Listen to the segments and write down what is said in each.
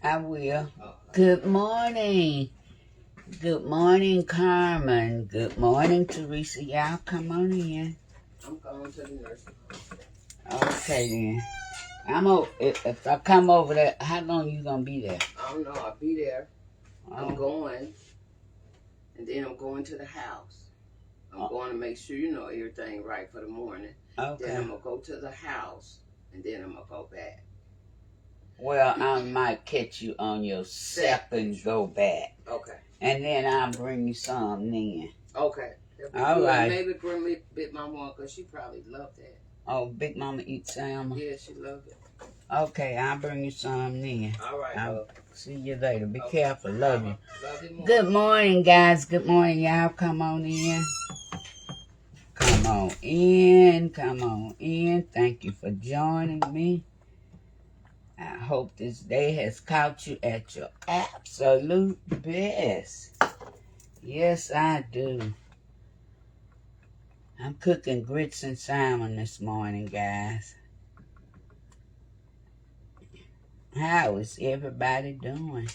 I will. Good morning. Good morning, Carmen. Good morning, Teresa. Y'all come on in. I'm going to the nursing home. Okay, then. If I come over there, how long you gonna be there? I don't know. I'll be there. I'm going, and then I'm going to the house. I'm going to make sure everything right for the morning. Okay. Then I'm gonna go to the house, and then I'm gonna go back. Well, I might catch you on your second go back. Okay. And then I'll bring you some then. Okay. All right. Maybe bring me Big Mama because she probably loved that. Oh, Big Mama eat salmon? Yeah, she loved it. Okay, I'll bring you some then. All right, I'll see you later. Be careful. Love you. Love you more. Good morning, guys. Good morning, y'all. Come on in. Come on in. Come on in. Thank you for joining me. I hope this day has caught you at your absolute best. Yes, I do. I'm cooking grits and salmon this morning, guys. How is everybody doing?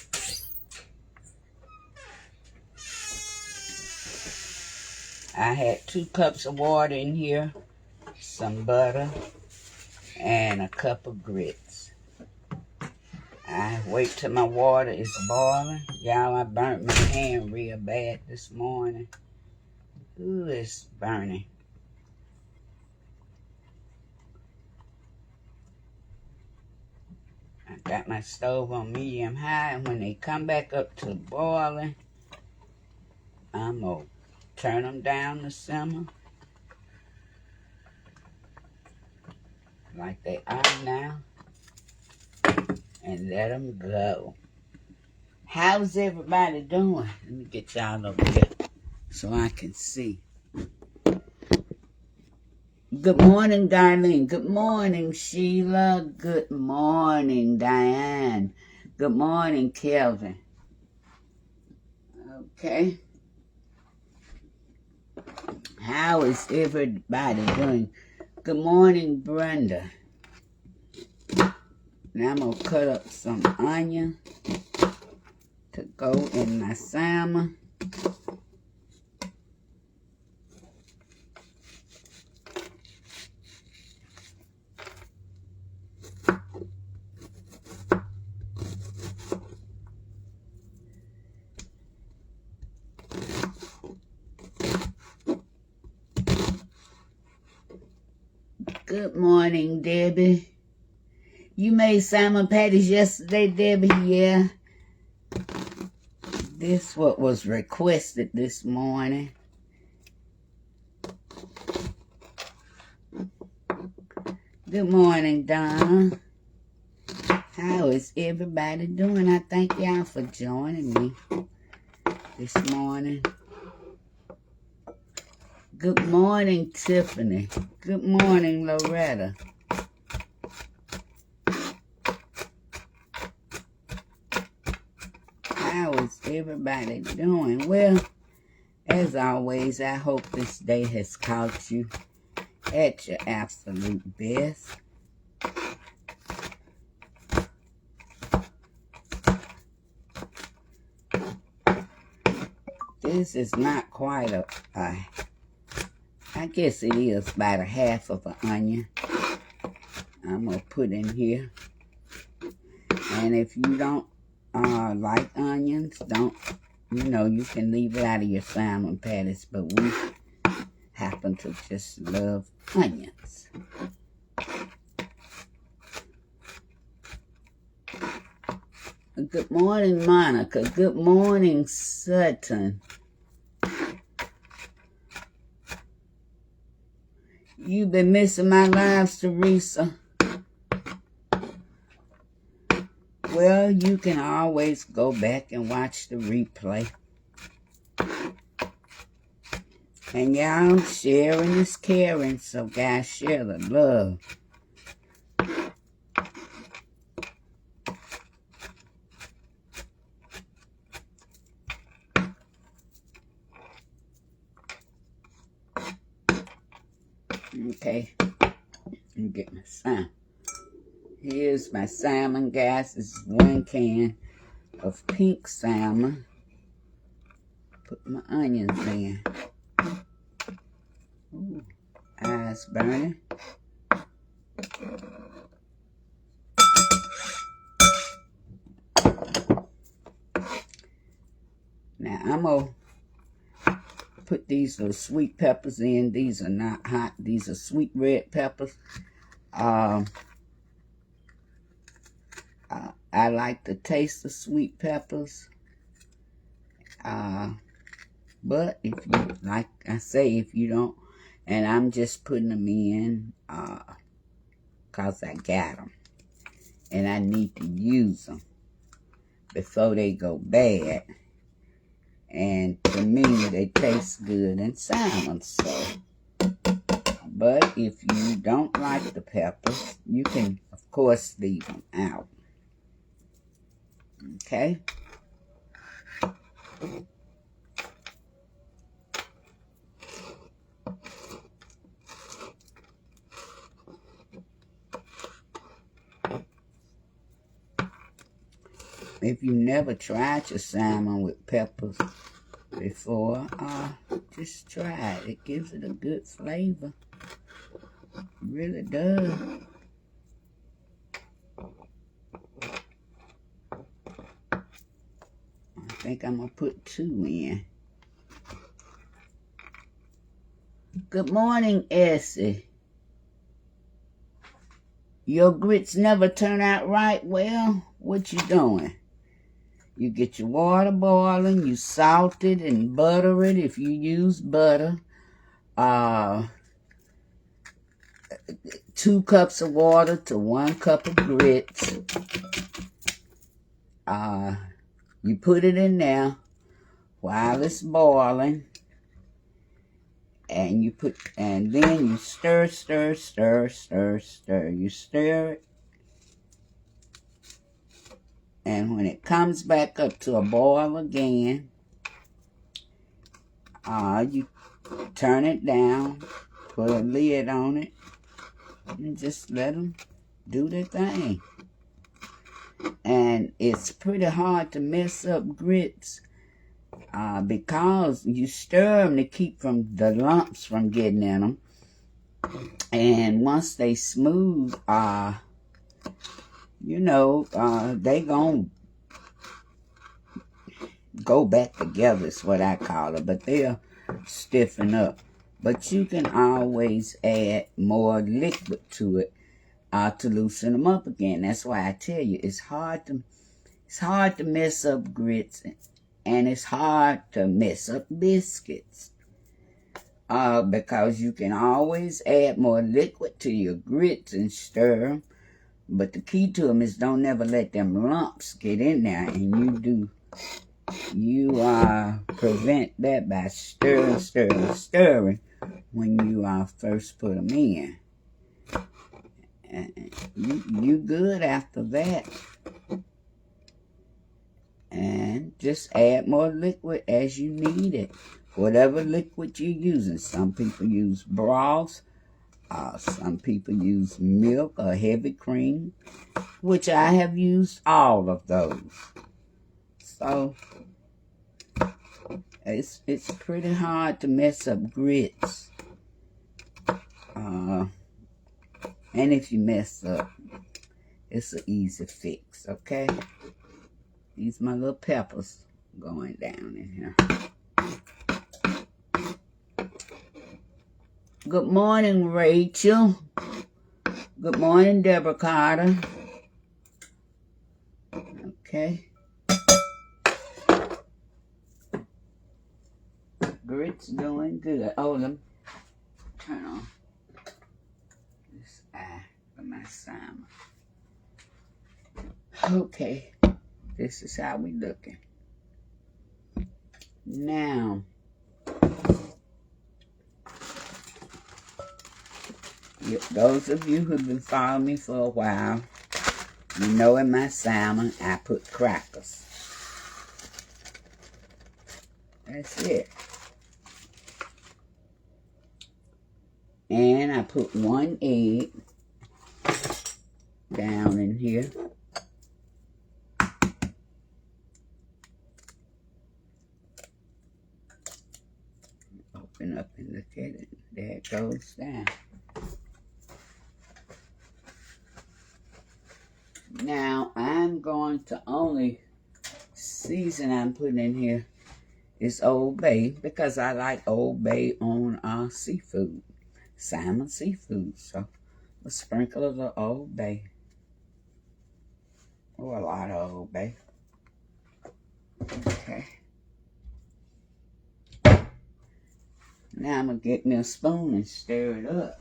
I had 2 cups of water in here, some butter, and a cup of grits. I wait till my water is boiling. Y'all, I burnt my hand real bad this morning. Ooh, it's burning. I got my stove on medium high, and when they come back up to boiling, I'm going to turn them down to simmer. Like they are now. And let them go. How's everybody doing? Let me get y'all over here so I can see. Good morning, Darlene. Good morning, Sheila. Good morning, Diane. Good morning, Kelvin. Okay. How is everybody doing? Good morning, Brenda. Now I'm going to cut up some onion to go in my salmon. Good morning, Debbie. You made salmon patties yesterday, Debbie? Yeah. This what was requested this morning. Good morning, Donna. How is everybody doing? I thank y'all for joining me this morning. Good morning, Tiffany. Good morning, Loretta. How is everybody doing? Well, as always, I hope this day has caught you at your absolute best. This is not quite I guess it is about a half of an onion I'm going to put in here. And if you don't like onions, you can leave it out of your salmon patties, but we happen to just love onions. Good morning, Monica. Good morning, Sutton. You've been missing my lives, Teresa. Well, you can always go back and watch the replay. And y'all, sharing is caring, so guys, share the love. Okay, let me get my sign. Here's my salmon, guys. This is 1 can of pink salmon. Put my onions in. Ooh, eyes burning. Now I'm going to put these little sweet peppers in. These are not hot. These are sweet red peppers. I like the taste of sweet peppers. But if you, like I say, if you don't, and I'm just putting them in because I got them. And I need to use them before they go bad. And to me, they taste good in salmon. So, but if you don't like the peppers, you can, of course, leave them out. Okay? If you never tried your salmon with peppers before, just try it. It gives it a good flavor. It really does. I think I'm going to put 2 in. Good morning, Essie. Your grits never turn out right? Well, what you doing? You get your water boiling, you salt it and butter it if you use butter. 2 cups of water to 1 cup of grits. You put it in there while it's boiling. And then you stir. You stir it. And when it comes back up to a boil again, you turn it down, put a lid on it, and just let them do their thing. And it's pretty hard to mess up grits because you stir them to keep from the lumps from getting in them. And once they smooth, they gonna go back together is what I call it, but they'll stiffen up. But you can always add more liquid to it to loosen them up again. That's why I tell you it's hard to mess up grits, and it's hard to mess up biscuits. Because you can always add more liquid to your grits and stir them. But the key to them is don't never let them lumps get in there, and you prevent that by stirring when you first put them in. And you good after that. And just add more liquid as you need it. Whatever liquid you're using. Some people use broth. Some people use milk or heavy cream, which I have used all of those. So it's pretty hard to mess up grits. And if you mess up, it's an easy fix, okay? These my little peppers going down in here. Good morning, Rachel. Good morning, Deborah Carter. Okay. Grits doing good. Oh, let me turn on this eye for my salmon. Okay. This is how we looking. Now, those of you who've been following me for a while, you know in my salmon I put crackers. That's it. And I put 1 egg down in here. Open up and look at it. There it goes down. Now I'm going to only season I'm putting in here is Old Bay because I like Old Bay on seafood, salmon seafood. So a sprinkle of the Old Bay. Oh, a lot of Old Bay. Okay. Now I'm going to get me a spoon and stir it up.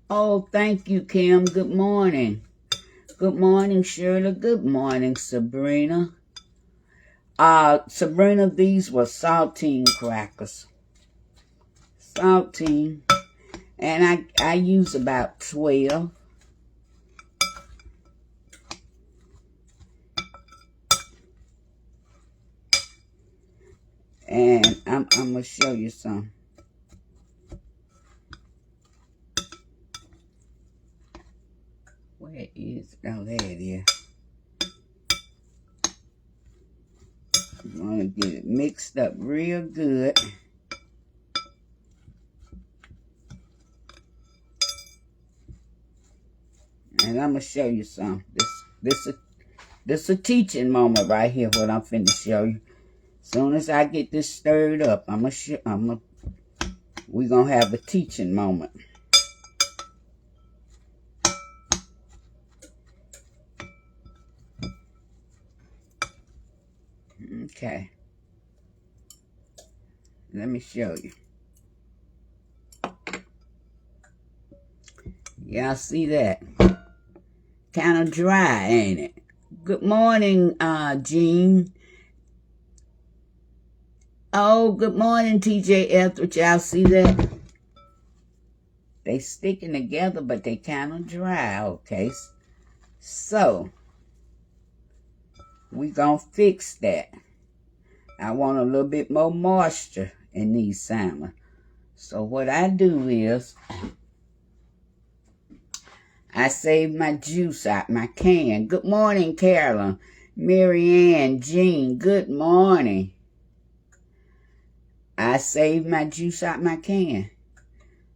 Oh, thank you, Kim. Good morning. Good morning, Shirley. Good morning, Sabrina. Sabrina, these were saltine crackers. Saltine. And I use about 12. And I'm going to show you some. Where is, oh, there it is. I'm going to get it mixed up real good. And I'm going to show you some. This a teaching moment right here, what I'm finna show you. As soon as I get this stirred up, we're going to have a teaching moment. Okay. Let me show you. Y'all see that? Kind of dry, ain't it? Good morning, Jean. Oh, good morning, TJ Etheridge. Y'all see that? They sticking together, but they kind of dry. Okay. So, we gonna fix that. I want a little bit more moisture in these salmon. So what I do is, I save my juice out my can. Good morning, Carolyn, Marianne, Jean. Good morning. I save my juice out my can.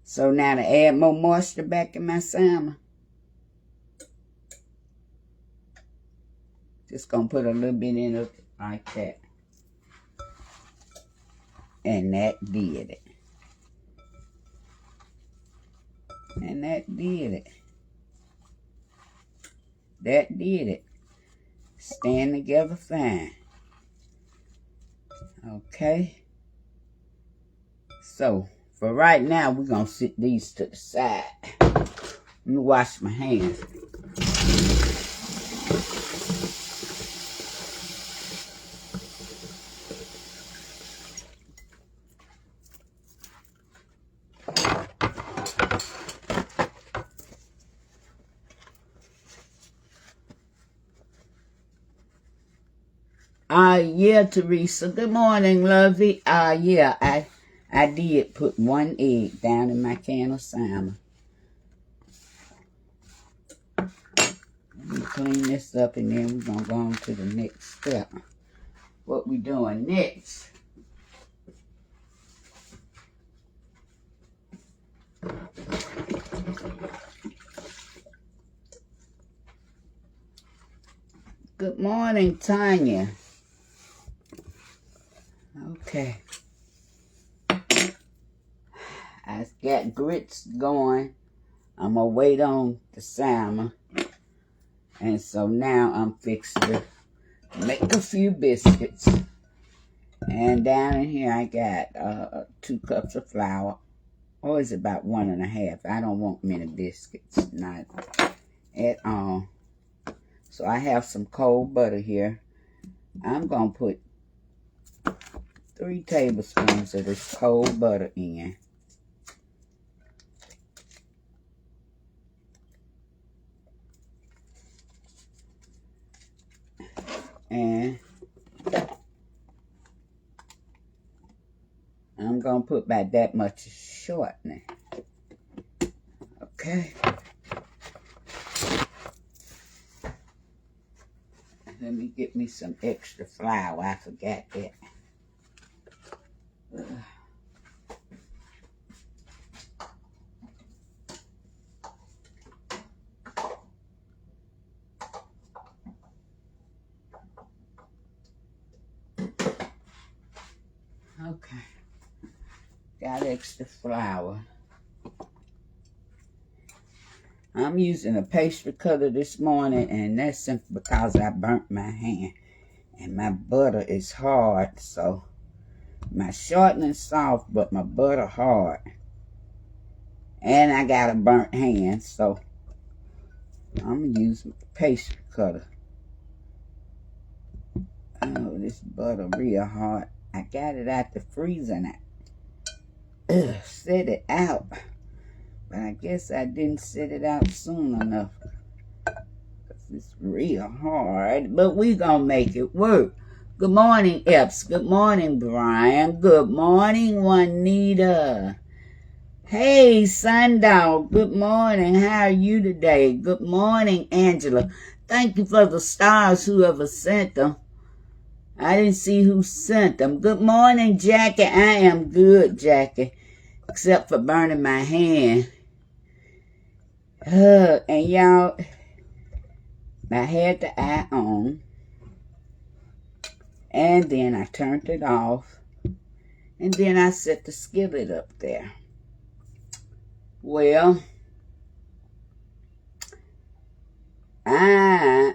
So now to add more moisture back in my salmon, just gonna put a little bit in it like that. And that did it. And that did it. That did it. Stand together fine. Okay. So, for right now, we're going to sit these to the side. Let me wash my hands. Yeah, Teresa. Good morning, lovey. Yeah, I did put one egg down in my can of salmon. Let me clean this up and then we're going to go on to the next step. What we doing next? Good morning, Tanya. Okay. I got grits going. I'm going to wait on the salmon. And so now I'm fixing to make a few biscuits. And down in here I got 2 cups of flour. Or it's about 1.5. I don't want many biscuits. Not at all. So I have some cold butter here. I'm going to put 3 tablespoons of this cold butter in. And I'm going to put about that much shortening. Okay. Let me get me some extra flour. I forgot that. Okay. Got extra flour. I'm using a pastry cutter this morning, and that's simply because I burnt my hand. And my butter is hard, so my shortening soft, but my butter hard. And I got a burnt hand, so I'm going to use the pastry cutter. Oh, this butter real hard. I got it out the freezer and I set it out. But I guess I didn't set it out soon enough. Because it's real hard. But we going to make it work. Good morning, Epps. Good morning, Brian. Good morning, Juanita. Hey, Sundog. Good morning. How are you today? Good morning, Angela. Thank you for the stars, whoever sent them. I didn't see who sent them. Good morning, Jackie. I am good, Jackie. Except for burning my hand. And y'all, I had the eye on. And then I turned it off. And then I set the skillet up there. Well, I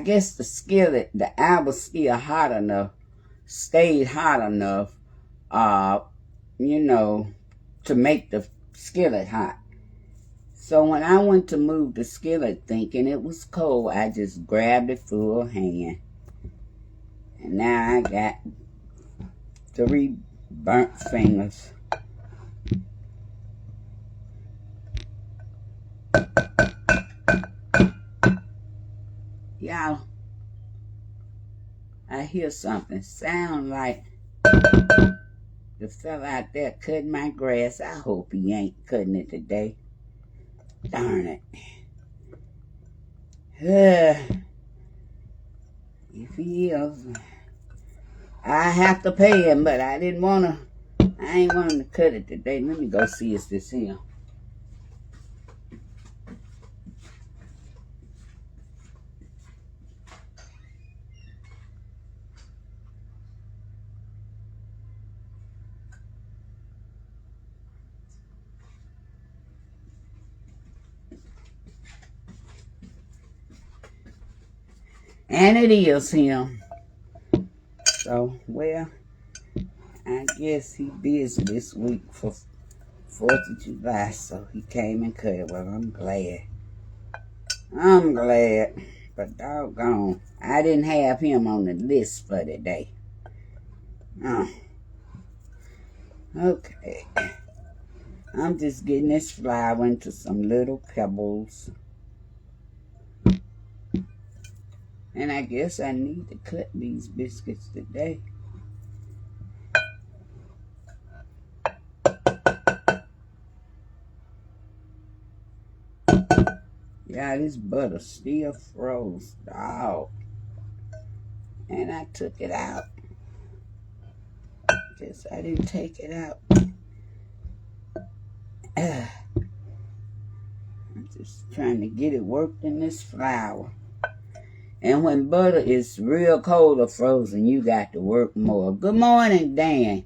guess the skillet, the eye was still hot enough, stayed hot enough, you know, to make the skillet hot. So when I went to move the skillet thinking it was cold, I just grabbed it full hand. And now I got 3 burnt fingers. Y'all, I hear something sound like the fella out there cutting my grass. I hope he ain't cutting it today. Darn it. If he is, I have to pay him, but I ain't want him to cut it today. Let me go see if this here. And it is him. So, well, I guess he busy this week for 4th of July, so he came and cut it. Well, I'm glad. I'm glad. But doggone, I didn't have him on the list for today. Oh. Okay. I'm just getting this flour into some little pebbles. And I guess I need to cut these biscuits today. Yeah, this butter still froze, dog. And I took it out. Guess I didn't take it out. I'm just trying to get it worked in this flour. And when butter is real cold or frozen, you got to work more. Good morning, Dan.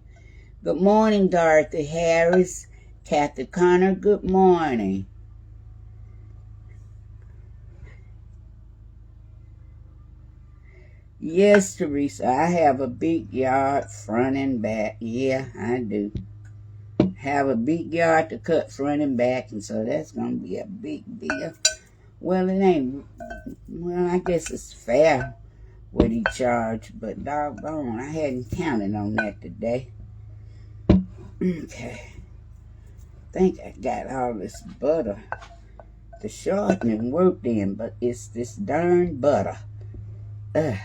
Good morning, Dorothy Harris. Kathy Connor, good morning. Yes, Teresa, I have a big yard front and back. Yeah, I do. Have a big yard to cut front and back, and so that's going to be a big deal. Well, it ain't, well, I guess it's fair what he charged, but doggone, I hadn't counted on that today. Okay. Think I got all this butter. The shortening worked in, but it's this darn butter. Ugh.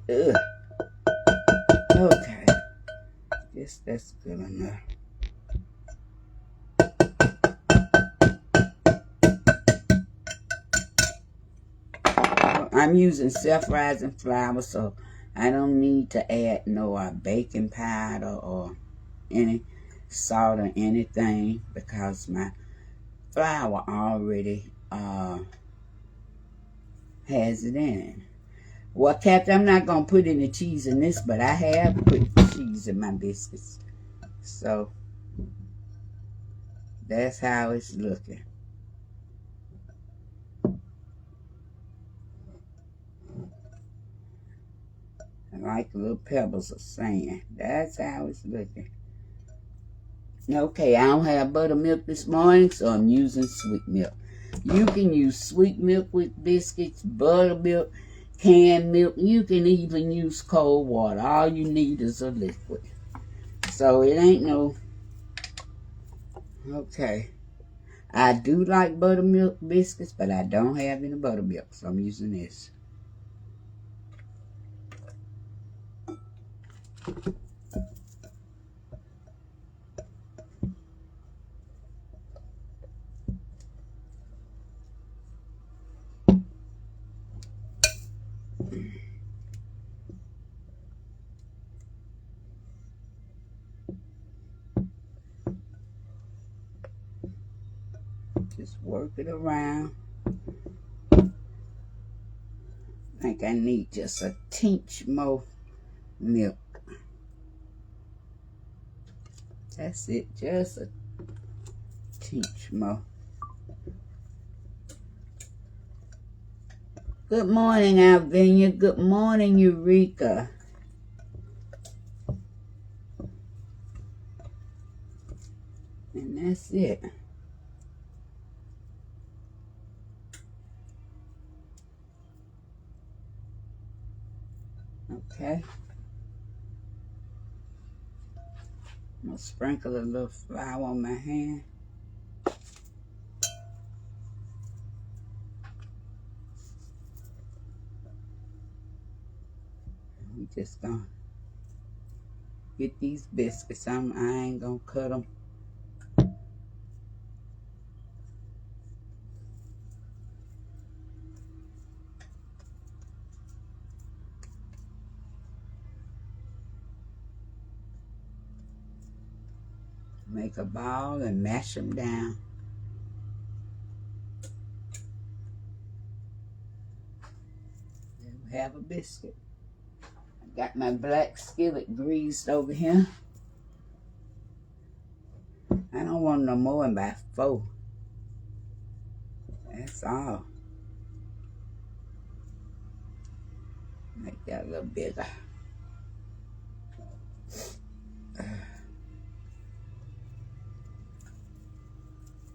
Ugh. Okay. Guess that's good enough. I'm using self-rising flour, so I don't need to add no baking powder or any salt or anything because my flour already has it in it. Well, Captain, I'm not going to put any cheese in this, but I have put cheese in my biscuits. So, that's how it's looking. Like little pebbles of sand. That's how it's looking. Okay, I don't have buttermilk this morning, so I'm using sweet milk. You can use sweet milk with biscuits, buttermilk, canned milk. You can even use cold water. All you need is a liquid. So it ain't no... Okay. I do like buttermilk biscuits, but I don't have any buttermilk, so I'm using this. Just work it around. I think I need just a tinge more milk. That's it, just a tinge more. Good morning, Alvinia. Good morning, Eureka. And that's it. Okay. I'm going to sprinkle a little flour on my hand. I'm just going to get these biscuits. I ain't going to cut them. Make a ball and mash them down. Then we have a biscuit. I got my black skillet greased over here. I don't want no more than about 4. That's all. Make that a little bigger.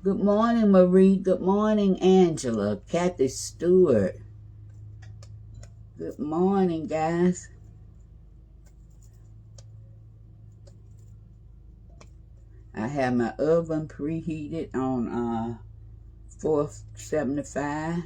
Good morning, Marie. Good morning, Angela. Kathy Stewart. Good morning, guys. I have my oven preheated on 475.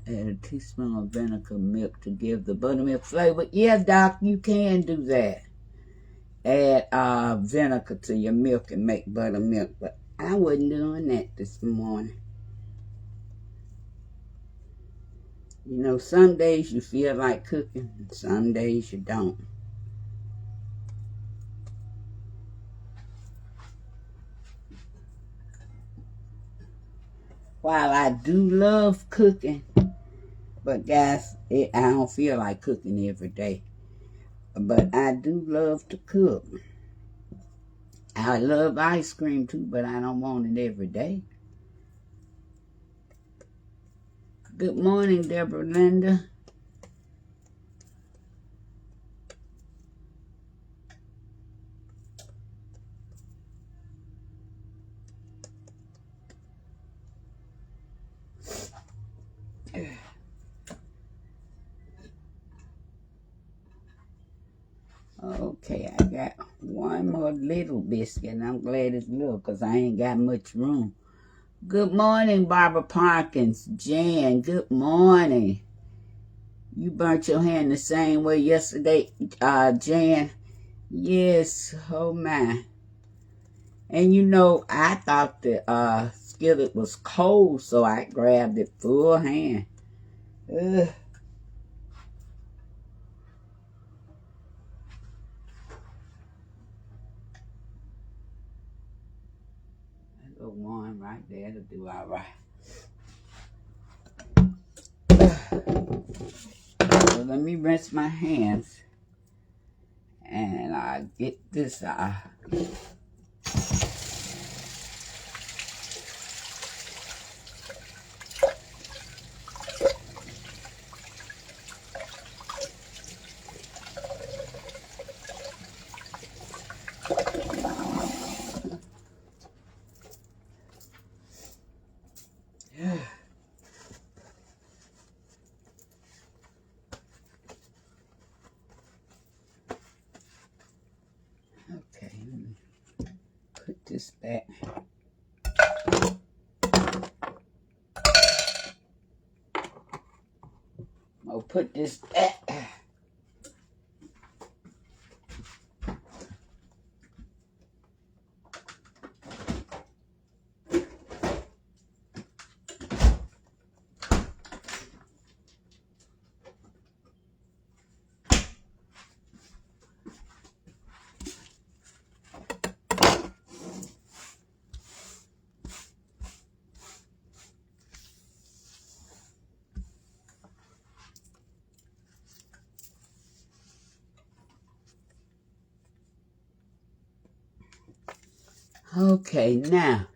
Add a teaspoon of vinegar milk to give the buttermilk flavor. Yeah, Doc, you can do that. Add vinegar to your milk and make buttermilk, but I wasn't doing that this morning. You know, some days you feel like cooking, and some days you don't. While I do love cooking, but guys, I don't feel like cooking every day. But I do love to cook. I love ice cream too, but I don't want it every day. Good morning, Deborah Linda. Okay, I got one more little biscuit, and I'm glad it's little because I ain't got much room. Good morning, Barbara Parkins. Jan, good morning. You burnt your hand the same way yesterday, Jan. Yes, oh my. And you know, I thought the skillet was cold, so I grabbed it full hand. Ugh. A little warm right there, it'll do all right. So let me rinse my hands, and I get this okay, let me put this back. I'll put this back. Okay, now.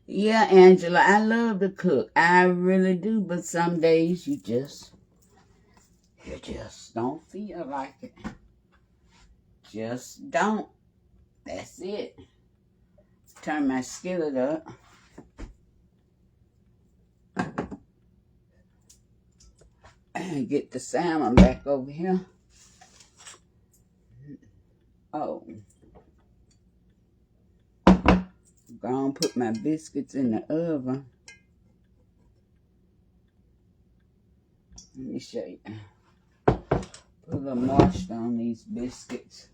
Yeah, Angela, I love to cook. I really do, but some days you just don't feel like it. Just don't. That's it. Turn my skillet up. And get the salmon back over here. Oh. Gonna put my biscuits in the oven. Let me show you. Put a little moisture on these biscuits.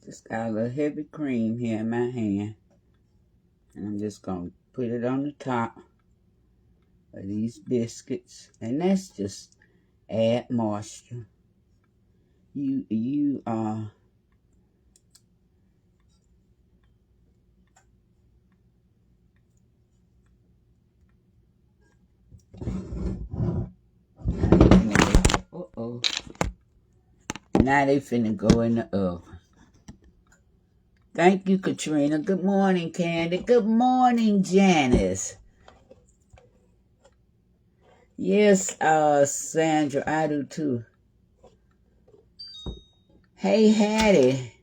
Just got a little heavy cream here in my hand. And I'm just going to put it on the top of these biscuits. And that's just add moisture. You now they finna go in the oven. Thank you, Katrina. Good morning, Candy. Good morning, Janice. Yes, Sandra, I do too. Hey, Hattie.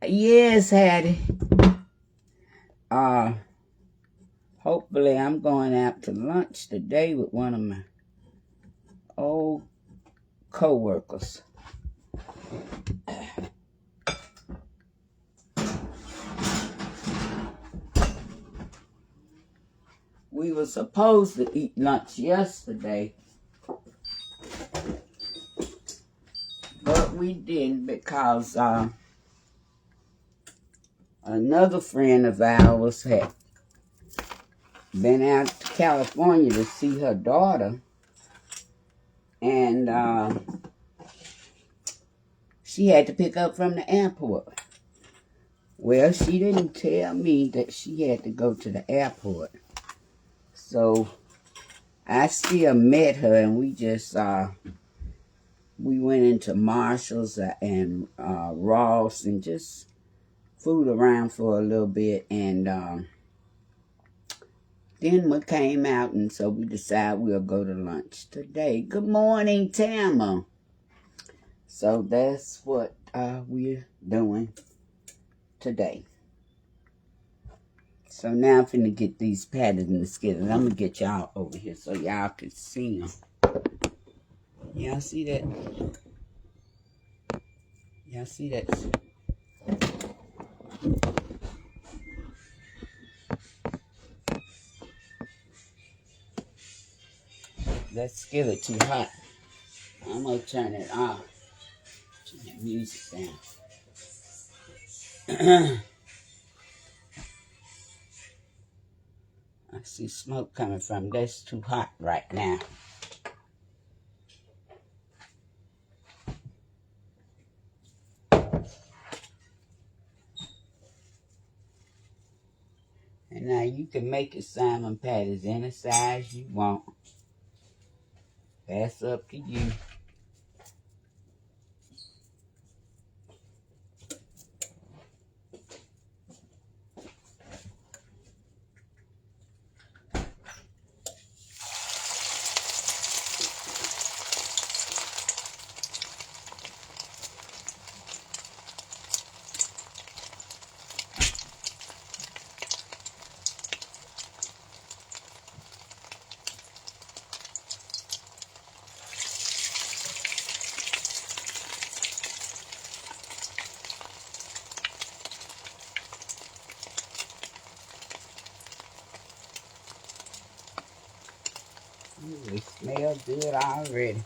Yes, Hattie. Hopefully I'm going out to lunch today with one of my old co-workers. We were supposed to eat lunch yesterday, but we didn't because another friend of ours had been out to California to see her daughter, and she had to pick up from the airport. Well, she didn't tell me that she had to go to the airport. So I still met her, and we just we went into Marshall's and Ross and just fooled around for a little bit, and Then we came out, and so we decided we'll go to lunch today. Good morning, Tama. So that's what we're doing today. So now I'm finna get these patties in the skillet. I'm gonna get y'all over here so y'all can see them. Y'all see that? Y'all see that? That skillet too hot. I'm gonna turn it off. Turn that music down. I see smoke coming from. That's too hot right now. And now you can make your salmon patties any size you want. That's up to you. Ooh, it smells good already.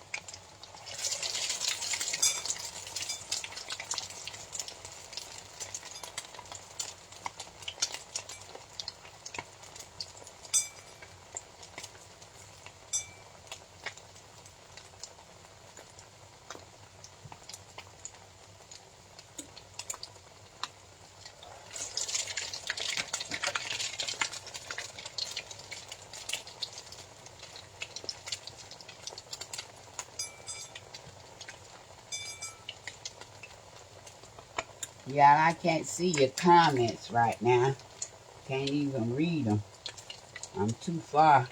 Y'all, I can't see your comments right now. Can't even read them. I'm too far.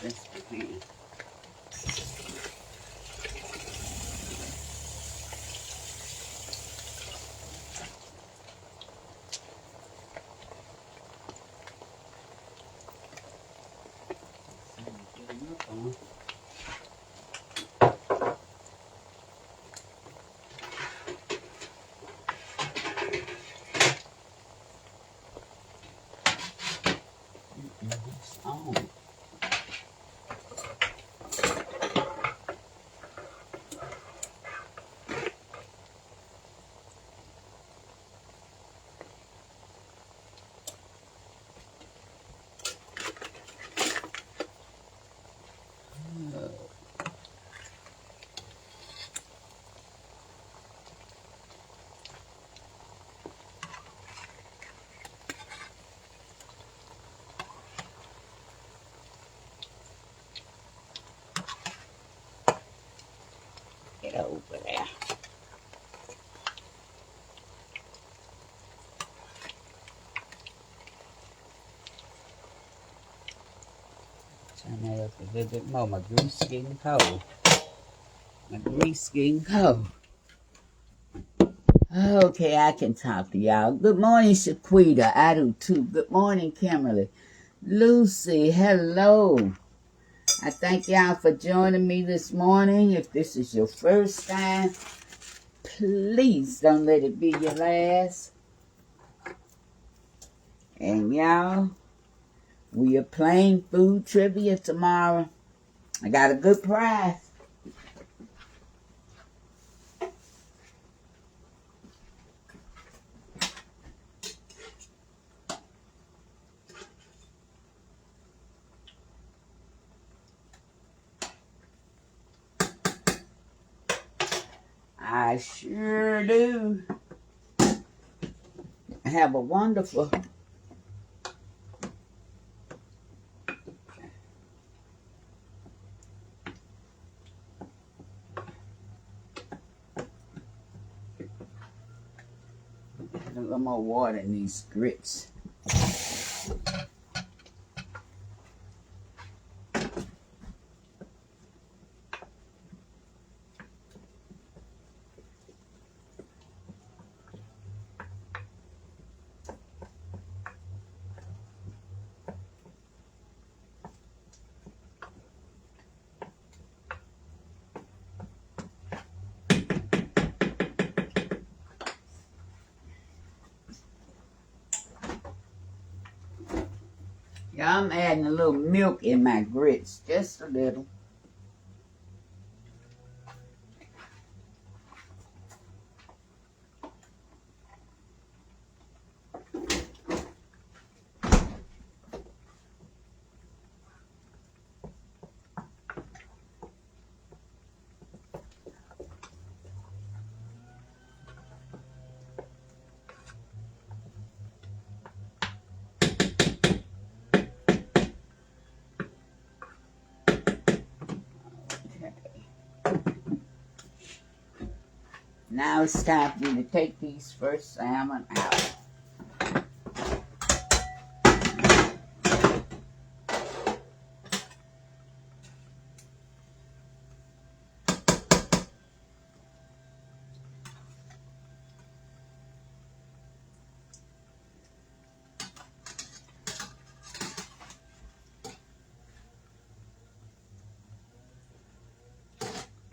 That's the hand. Oh. Get over there. Turn that up a little bit more. My grease getting cold. My grease getting cold. Okay, I can talk to y'all. Good morning, Shaquita. I do too. Good morning, Kimberly. Lucy, hello. I thank y'all for joining me this morning. If this is your first time, please don't let it be your last. And y'all, we are playing food trivia tomorrow. I got a good prize. I sure do. Have a wonderful a little more water in these grits. Yeah, I'm adding a little milk in my grits, just a little. Now it's time for me to take these first salmon out.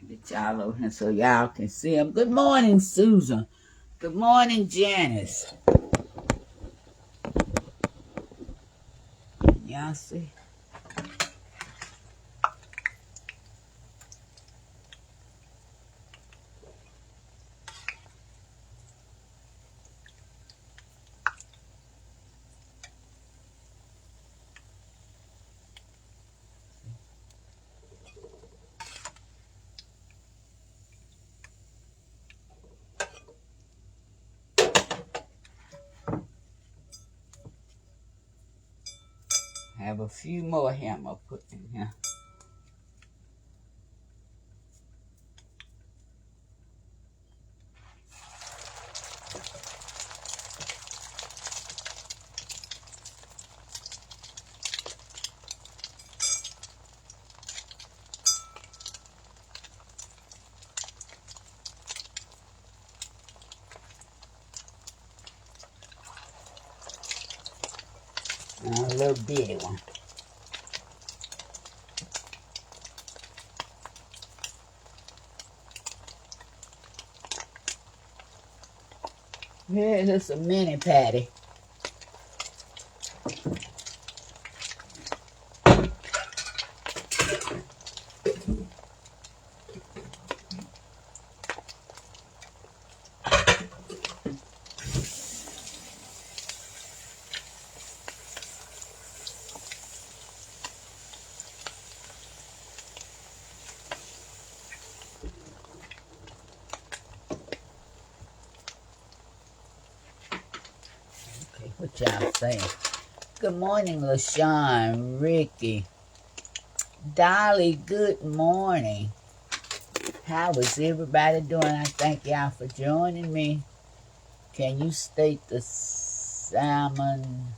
Get y'all over here so y'all can see them. Good morning, Susan. Good morning, Janice. Y'all see? Have a few more hammer put in here. A little bitty one. Here's a mini patty. Okay, what y'all saying? Good morning, LaShawn, Ricky. Dolly, good morning. How is everybody doing? I thank y'all for joining me. Can you state the salmon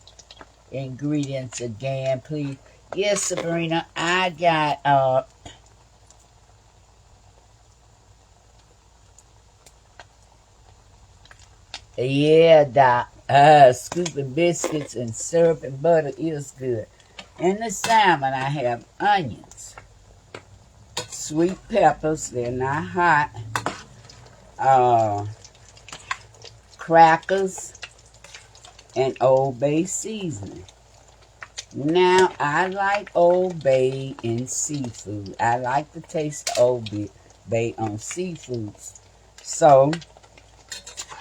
ingredients again, please? Yes, Sabrina, I got yeah, Doc. Scooping biscuits and syrup and butter is good. In the salmon, I have onions, sweet peppers, they're not hot, crackers, and Old Bay seasoning. Now, I like Old Bay in seafood. I like the taste of Old Bay on seafoods. So,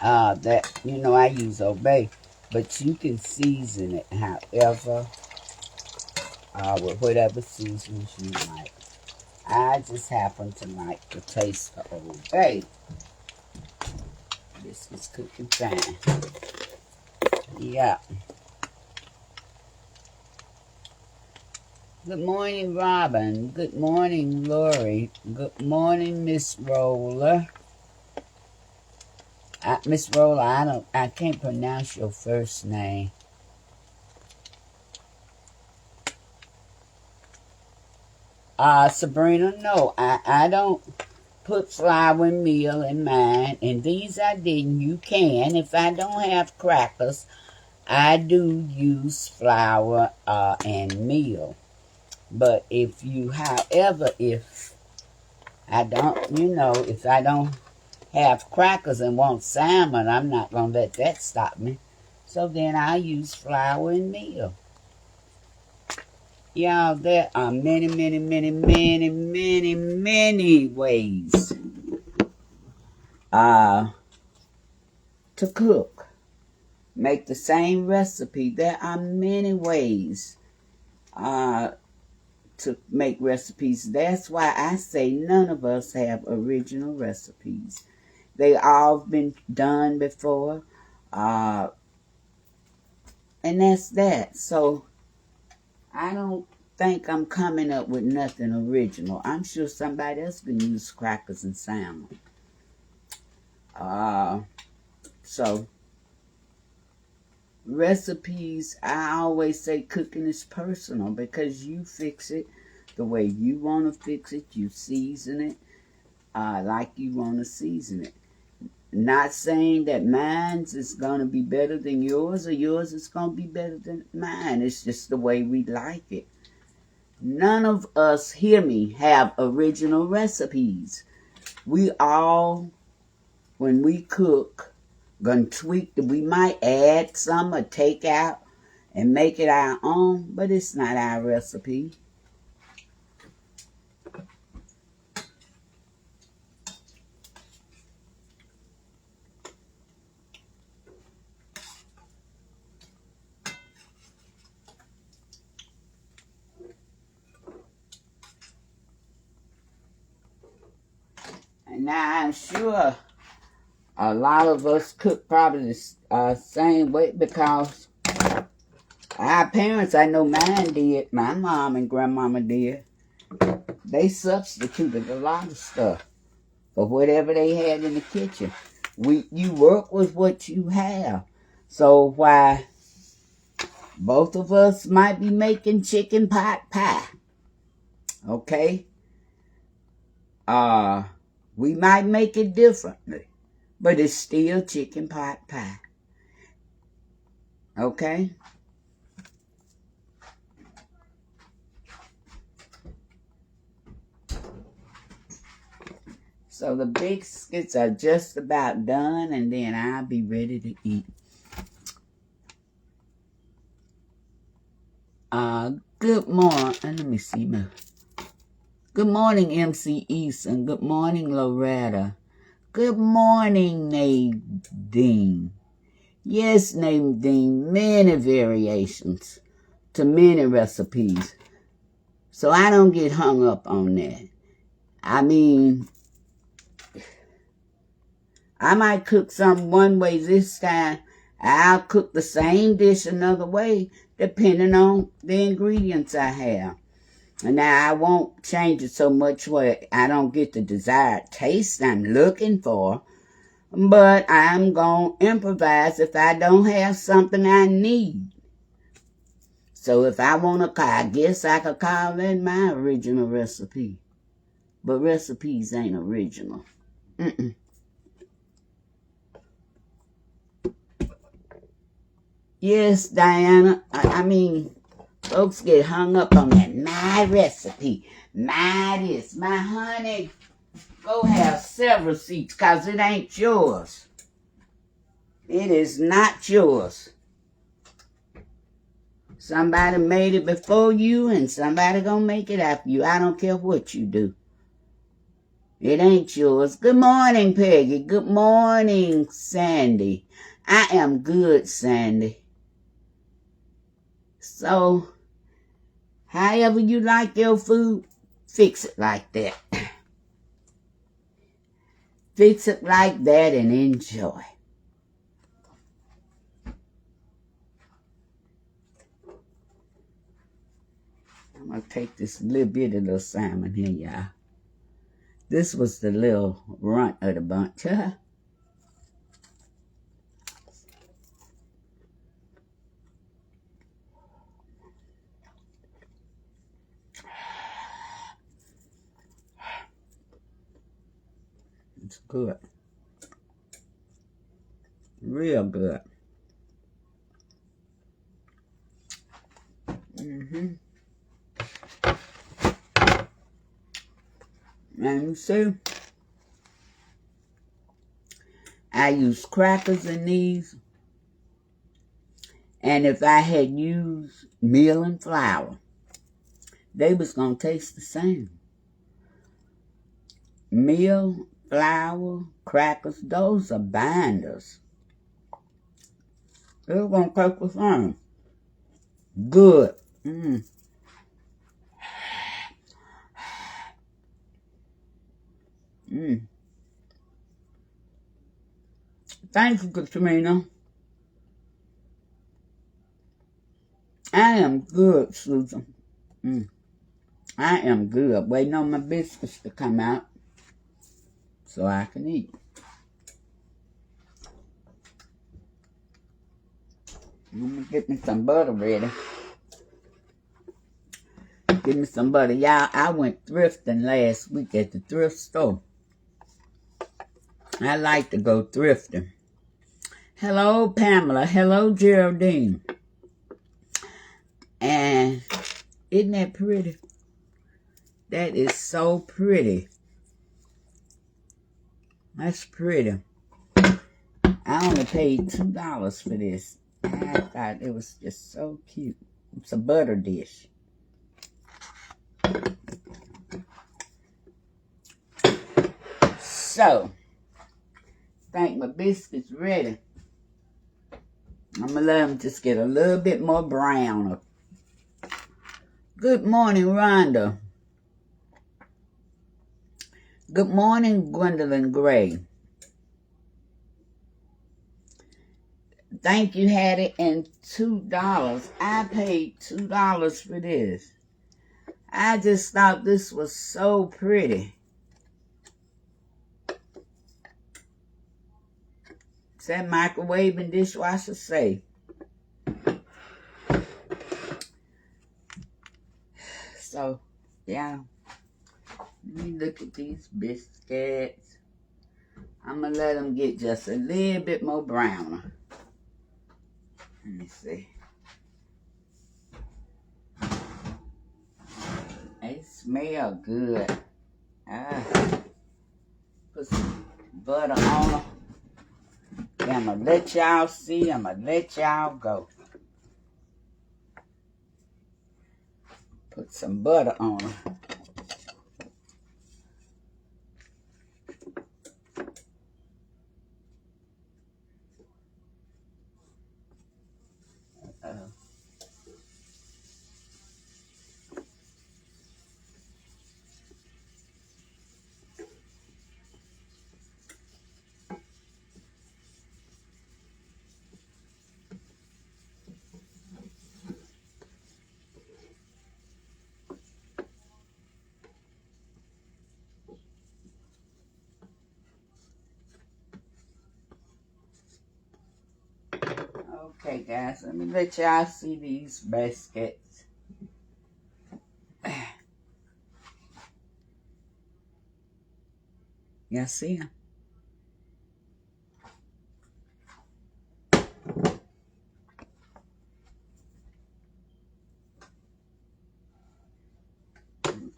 that, I use Old Bay. But you can season it however, with whatever seasons you like. I just happen to like the taste of Old Bay. This is cooking fine. Yeah. Good morning, Robin. Good morning, Lori. Good morning, Miss Roller. Miss Roller, I can't pronounce your first name. Sabrina, no, I don't put flour and meal in mine. And these I didn't. You can. If I don't have crackers, I do use flour and meal. But however, if I don't, if I don't have crackers and want salmon, I'm not going to let that stop me. So then I use flour and meal. Y'all, there are many, many, many, many, many, many ways to cook. Make the same recipe. There are many ways to make recipes. That's why I say none of us have original recipes. They all been done before. And that's that. So I don't think I'm coming up with nothing original. I'm sure somebody else can use crackers and salmon. So recipes, I always say cooking is personal because you fix it the way you want to fix it. You season it like you want to season it. Not saying that mine's is going to be better than yours or yours is going to be better than mine. It's just the way we like it. None of us, hear me, have original recipes. We all, when we cook, gonna tweak. We might add some or take out and make it our own, but it's not our recipe. And now I'm sure a lot of us cook probably the same way because our parents, I know mine did, my mom and grandmama did, they substituted a lot of stuff for whatever they had in the kitchen. You work with what you have. So why both of us might be making chicken pot pie, okay? We might make it differently, but it's still chicken pot pie, okay? So the biscuits are just about done, and then I'll be ready to eat. Good morning. Let me see. Good morning, MC Easton. Good morning, Loretta. Good morning, Nadine. Yes, Nadine, many variations to many recipes. So I don't get hung up on that. I mean, I might cook something one way this time. I'll cook the same dish another way depending on the ingredients I have. And now I won't change it so much where I don't get the desired taste I'm looking for. But I'm going to improvise if I don't have something I need. So if I want to, I guess I could call that my original recipe. But recipes ain't original. Yes, Diana. I mean, folks get hung up on that. My recipe. My this. My honey. Go have several seats because it ain't yours. It is not yours. Somebody made it before you and somebody gonna make it after you. I don't care what you do. It ain't yours. Good morning, Peggy. Good morning, Sandy. I am good, Sandy. So, however you like your food, fix it like that. Fix it like that and enjoy. I'm going to take this little bit of little salmon here, y'all. This was the little runt of the bunch. It's good. Real good. And you see, I use crackers in these. And if I had used meal and flour, they was going to taste the same. Meal, flour, crackers, those are binders. They're going to taste the same. Good. Thank you, Katrina. I am good, Susan. I am good. Waiting on my biscuits to come out so I can eat. I'm gonna get me some butter ready. Give me some butter. Y'all, I went thrifting last week at the thrift store. I like to go thrifting. Hello, Pamela. Hello, Geraldine. And isn't that pretty? That is so pretty. That's pretty. I only paid $2 for this. I thought it was just so cute. It's a butter dish. So, I think my biscuits ready. I'm going to let them just get a little bit more brown. Good morning, Rhonda. Good morning, Gwendolyn Gray. Think you had it in $2. I paid $2 for this. I just thought this was so pretty. Is that microwave and dishwasher safe? So, yeah. Let me look at these biscuits. I'm going to let them get just a little bit more browner. Let me see. They smell good. Put some butter on them. Then I'm going to let y'all see. I'm going to let y'all go. Put some butter on them. Okay, guys, let me let y'all see these biscuits. Y'all see them?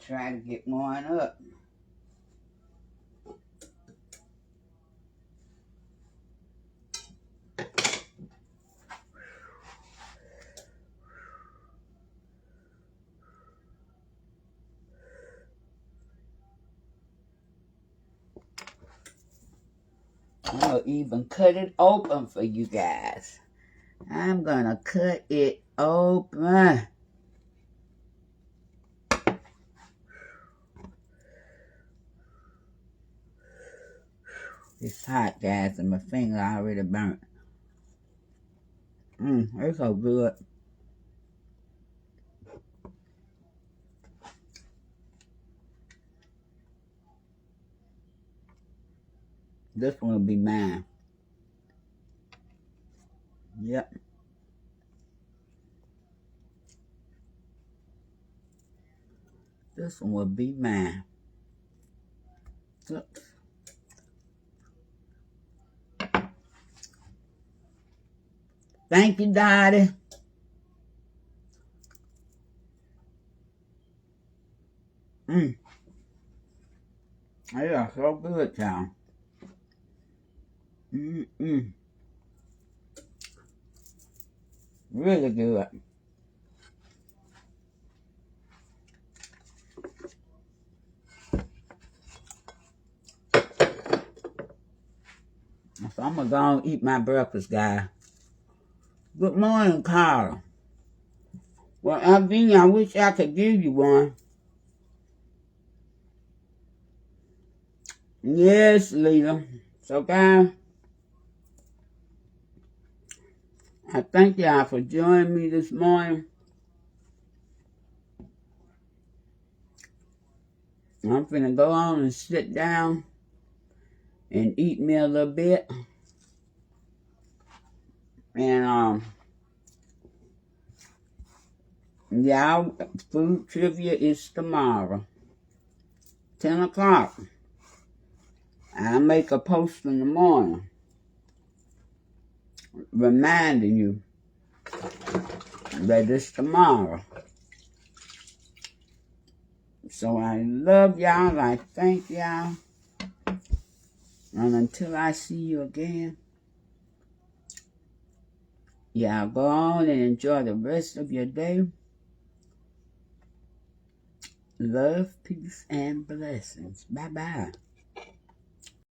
Try to get one up. I'm going to even cut it open for you guys. I'm going to cut it open. It's hot, guys, and my finger already burnt. It's so good. This one will be mine. Yep. This one will be mine. Oops. Thank you, Daddy. They are so good, y'all. Really good. So I'm gonna go and eat my breakfast, guys. Good morning, Carl. Well, Alvina, I wish I could give you one. Yes, Lita. So, guys, I thank y'all for joining me this morning. I'm finna go on and sit down and eat me a little bit. And, y'all, food trivia is tomorrow. 10 o'clock. I'll make a post in the morning reminding you that it's tomorrow. So I love y'all. I thank y'all. And until I see you again, y'all go on and enjoy the rest of your day. Love, peace, and blessings. Bye-bye.